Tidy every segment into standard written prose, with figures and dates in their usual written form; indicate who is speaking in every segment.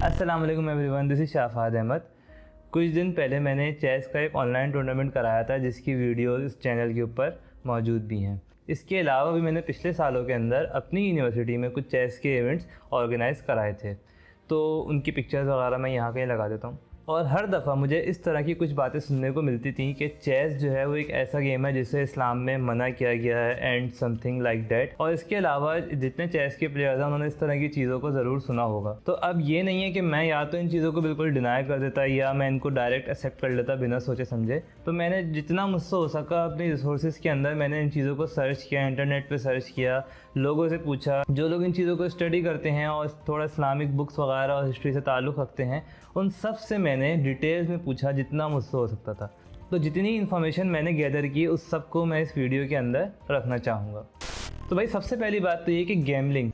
Speaker 1: अस्सलाम वालेकुम everyone, this is शाफाद Ahmad. कुछ दिन पहले मैंने चेस का एक ऑनलाइन टूर्नामेंट कराया था जिसकी वीडियो इस चैनल के ऊपर मौजूद भी हैं। इसके अलावा भी मैंने पिछले सालों के अंदर अपनी यूनिवर्सिटी में कुछ चेस के इवेंट्स ऑर्गेनाइज़ कराए थे, तो उनकी पिक्चर्स वगैरह मैं यहाँ कहीं लगा देता हूँ। और हर दफ़ा मुझे इस तरह की कुछ बातें सुनने को मिलती थी कि चेस जो है वो एक ऐसा गेम है जिसे इस्लाम में मना किया गया है एंड समथिंग लाइक दैट। और इसके अलावा जितने चेस के प्लेयर्स हैं उन्होंने इस तरह की चीज़ों को ज़रूर सुना होगा। तो अब ये नहीं है कि मैं या तो इन चीज़ों को बिल्कुल डिनाई कर देता या मैं इनको डायरेक्ट एक्सेप्ट कर लेता बिना सोचे समझे। तो मैंने जितना मुझसे हो सका अपनी रिसोर्सेज के अंदर मैंने इन चीज़ों को सर्च किया, इंटरनेट पर सर्च किया, लोगों से पूछा जो लोग इन चीज़ों को स्टडी करते हैं और थोड़ा इस्लामिक बुक्स वगैरह और हिस्ट्री से ताल्लुक़ रखते हैं, उन सब से मैंने डिटेल्स में पूछा जितना मुझसे हो सकता था। तो जितनी इन्फॉर्मेशन मैंने गैदर की उस सब को मैं इस वीडियो के अंदर रखना चाहूँगा। तो भाई सबसे पहली बात तो ये कि गैमलिंग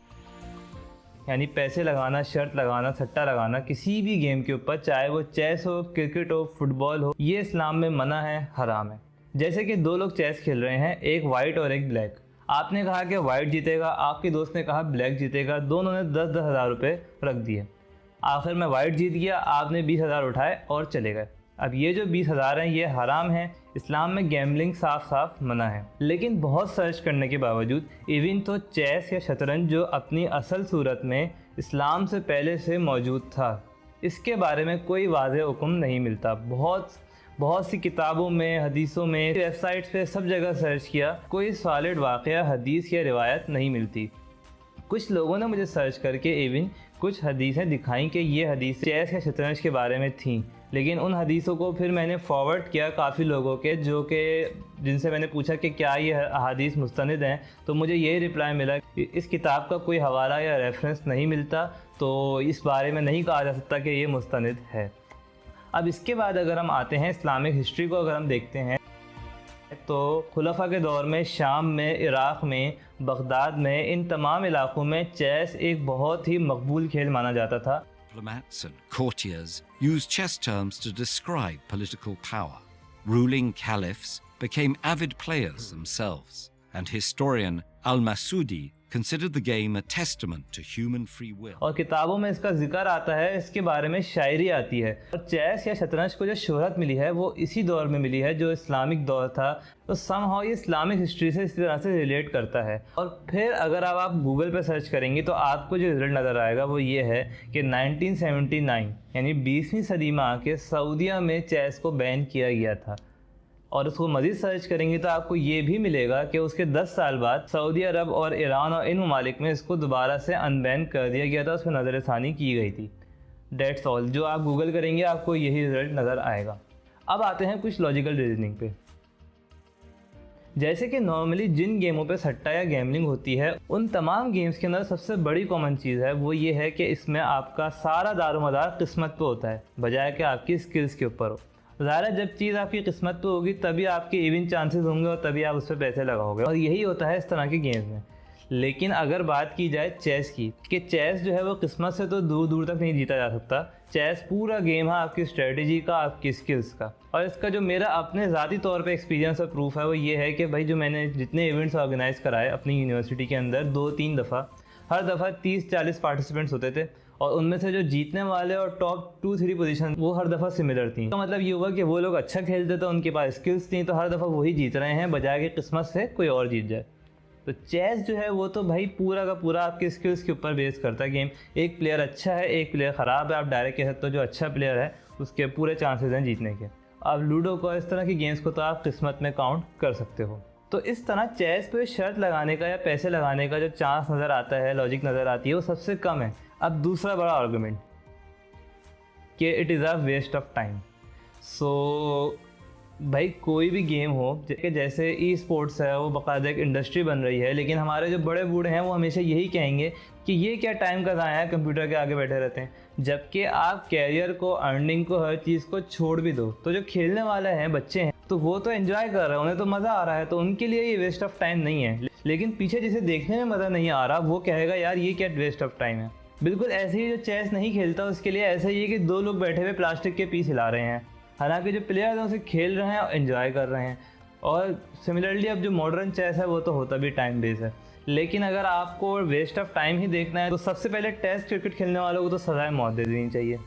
Speaker 1: यानी पैसे लगाना, शर्त लगाना, सट्टा लगाना किसी भी गेम के ऊपर, चाहे वो चेस हो, क्रिकेट हो, फुटबॉल हो, ये इस्लाम में मना है, हराम है। जैसे कि दो लोग चेस खेल रहे हैं, एक वाइट और एक ब्लैक। आपने कहा कि वाइट जीतेगा, आपके दोस्त ने कहा ब्लैक जीतेगा, दोनों ने 10-10 हज़ार रुपये रख दिए। आखिर में वाइट जीत गया, आपने 20 हज़ार उठाए और चले गए। अब ये जो 20 हज़ार हैं ये हराम है, इस्लाम में गैम्बलिंग साफ साफ मना है। लेकिन बहुत सर्च करने के बावजूद इवन तो चेस या शतरंज जो अपनी असल सूरत में इस्लाम से पहले से मौजूद था, इसके बारे में कोई वाज़ेह हुक्म नहीं मिलता। बहुत सी किताबों में, हदीसों में, वेबसाइट्स पे सब जगह सर्च किया, कोई सॉलिड वाक़या, हदीस या रिवायत नहीं मिलती। कुछ लोगों ने मुझे सर्च करके इवन कुछ हदीसें दिखाई कि ये हदीस चेस या शतरंज के बारे में थी, लेकिन उन हदीसों को फिर मैंने फॉरवर्ड किया काफ़ी लोगों के जिनसे मैंने पूछा कि क्या ये हदीस मुस्तनिद हैं, तो मुझे ये रिप्लाई मिला कि इस किताब का कोई हवाला या रेफरेंस नहीं मिलता, तो इस बारे में नहीं कहा जा सकता कि ये मुस्तनिद है। अब इसके बाद अगर हम आते हैं इस्लामिक हिस्ट्री को अगर हम देखते हैं तो खुलफा के दौर में शाम में, इराक़ में, बगदाद में, इन तमाम इलाक़ों में चेस एक बहुत ही मकबूल खेल माना जाता था।
Speaker 2: Diplomats and courtiers used chess terms to describe political power. Ruling caliphs became avid players themselves, and historian Al-Masudi considered the game a testament to human free will.
Speaker 1: और किताबों में इसका जिक्र आता है, इसके बारे में शायरी आती है। और चेस या शतरंज को जो शोहरत मिली है वो इसी दौर में मिली है जो इस्लामिक दौर था, तो समहाउ ये इस्लामिक हिस्ट्री से इस तरह से रिलेट करता है। और फिर अगर आप गूगल पर सर्च करेंगे तो आपको जो रिजल्ट नज़र आएगा वो ये है कि 1979 यानी 20वीं सदी में आके सऊदीया में चेस को बैन किया गया था। और उसको मज़ीद सर्च करेंगे तो आपको ये भी मिलेगा कि उसके 10 साल बाद सऊदी अरब और ईरान और इन ममालिक में इसको दोबारा से अनबैन कर दिया गया था, उस पर नज़रसानी की गई थी। डेट्स ऑल, जो आप गूगल करेंगे आपको यही रिज़ल्ट नज़र आएगा। अब आते हैं कुछ लॉजिकल रीजनिंग पे। जैसे कि नॉर्मली जिन गेमों पे सट्टा या गैमलिंग होती है, उन तमाम गेम्स के अंदर सबसे बड़ी कॉमन चीज़ है वो ये है कि इसमें आपका सारा दारोमदार किस्मत पे होता है, बजाय कि आपकी स्किल्स के ऊपर हो। ज़ाहिर है जब चीज़ आपकी किस्मत पे होगी तभी आपके इवन चांसेस होंगे और तभी आप उस पर पैसे लगाओगे, और यही होता है इस तरह के गेम्स में। लेकिन अगर बात की जाए चेस की, कि चेस जो है वो किस्मत से तो दूर दूर तक नहीं जीता जा सकता। चेस पूरा गेम है आपकी स्ट्रेटजी का, आपकी स्किल्स का। और इसका जो मेरा अपने ज़ाती तौर पे एक्सपीरियंस और प्रूफ है वो ये है कि भाई जो मैंने जितने इवेंट्स ऑर्गेनाइज़ कराए अपनी यूनिवर्सिटी के अंदर 2-3 दफ़ा, हर दफ़ा 30-40 पार्टिसिपेंट्स होते थे, और उनमें से जो जीतने वाले और टॉप 2-3 पोजीशन वो हर दफ़ा सिमिलर थी। तो मतलब ये हुआ कि वो लोग अच्छा खेलते थे, उनके पास स्किल्स थी, तो हर दफ़ा वही जीत रहे हैं बजाय कि किस्मत से कोई और जीत जाए। तो चेस जो है वो तो भाई पूरा का पूरा आपके स्किल्स के ऊपर बेस करता है गेम। एक प्लेयर अच्छा है, एक प्लेयर ख़राब है, आप डायरेक्ट कह सकते हो जो अच्छा प्लेयर है उसके पूरे चांसेस हैं जीतने के। अब लूडो को, इस तरह की गेम्स को तो आप किस्मत में काउंट कर सकते हो। तो इस तरह चेस पे शर्त लगाने का या पैसे लगाने का जो चांस नज़र आता है, लॉजिक नज़र आती है, वो सबसे कम है। अब दूसरा बड़ा आर्गुमेंट कि it is a waste of time. So भाई कोई भी गेम हो, जैसे ई स्पोर्ट्स है, वो बाकायदा एक इंडस्ट्री बन रही है, लेकिन हमारे जो बड़े बूढ़े हैं वो हमेशा यही कहेंगे कि ये क्या टाइम का ज़ाया है, कंप्यूटर के आगे बैठे रहते हैं। जबकि आप कैरियर को, अर्निंग को, हर चीज़ को छोड़ भी दो, तो जो खेलने वाले हैं, बच्चे हैं, तो वो तो एंजॉय कर रहे हैं, उन्हें तो मज़ा आ रहा है, तो उनके लिए ये वेस्ट ऑफ टाइम नहीं है। लेकिन पीछे जिसे देखने में मज़ा नहीं आ रहा वो कहेगा यार ये क्या वेस्ट ऑफ टाइम है। बिल्कुल ऐसे ही जो चेस नहीं खेलता उसके लिए ऐसा ही है कि दो लोग बैठे हुए प्लास्टिक के पीस हिला रहे हैं, हालांकि जो प्लेयर्स हैं उसे खेल रहे हैं और एंजॉय कर रहे हैं। और सिमिलरली अब जो मॉडर्न चेस है वो तो होता भी टाइम बेस है। लेकिन अगर आपको वेस्ट ऑफ टाइम ही देखना है तो सबसे पहले टेस्ट क्रिकेट खेलने वालों को तो सजाए मौत दे देनी चाहिए।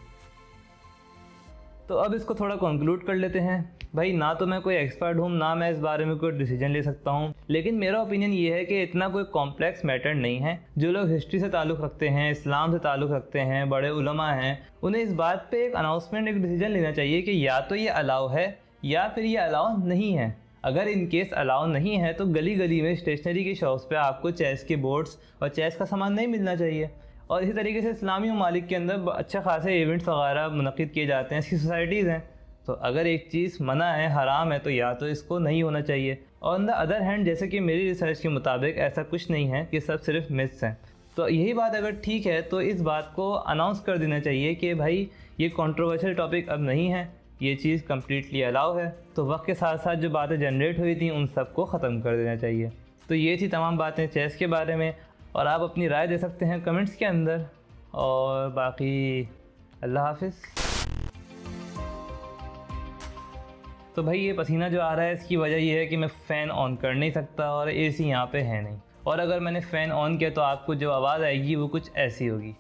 Speaker 1: तो अब इसको थोड़ा कंक्लूड कर लेते हैं। भाई ना तो मैं कोई एक्सपर्ट हूँ, ना मैं इस बारे में कोई डिसीजन ले सकता हूँ, लेकिन मेरा ओपिनियन ये है कि इतना कोई कॉम्प्लेक्स मैटर नहीं है। जो लोग हिस्ट्री से ताल्लुक़ रखते हैं, इस्लाम से ताल्लुक़ रखते हैं, बड़े उलमा हैं, उन्हें इस बात पे एक अनाउंसमेंट, एक डिसीजन लेना चाहिए कि या तो ये अलाउ है या फिर ये अलाउ नहीं है। अगर इन केस अलाउ नहीं है तो गली गली में स्टेशनरी की शॉप्स पे आपको चेस के बोर्ड्स और चेस का सामान नहीं मिलना चाहिए। और इसी तरीके से इस्लामी ममालिक के अंदर अच्छे खासे इवेंट्स वगैरह मुनक़िद किए जाते हैं, इसकी सोसाइटीज़ हैं। तो अगर एक चीज़ मना है, हराम है, तो या तो इसको नहीं होना चाहिए। और ऑन द अदर हैंड, जैसे कि मेरी रिसर्च के मुताबिक ऐसा कुछ नहीं है, कि सब सिर्फ मिथ्स हैं। तो यही बात अगर ठीक है तो इस बात को अनाउंस कर देना चाहिए कि भाई ये कंट्रोवर्शियल टॉपिक अब नहीं है, ये चीज़ कम्प्लीटली अलाउ है। तो वक्त के साथ साथ जो बातें जनरेट हुई थी उन सबको ख़त्म कर देना चाहिए। तो ये थी तमाम बातें चेस के बारे में, और आप अपनी राय दे सकते हैं कमेंट्स के अंदर। और बाकी अल्लाह हाफिज़। तो भाई ये पसीना जो आ रहा है इसकी वजह ये है कि मैं फ़ैन ऑन कर नहीं सकता और एसी यहाँ पे है नहीं, और अगर मैंने फ़ैन ऑन किया तो आपको जो आवाज़ आएगी वो कुछ ऐसी होगी।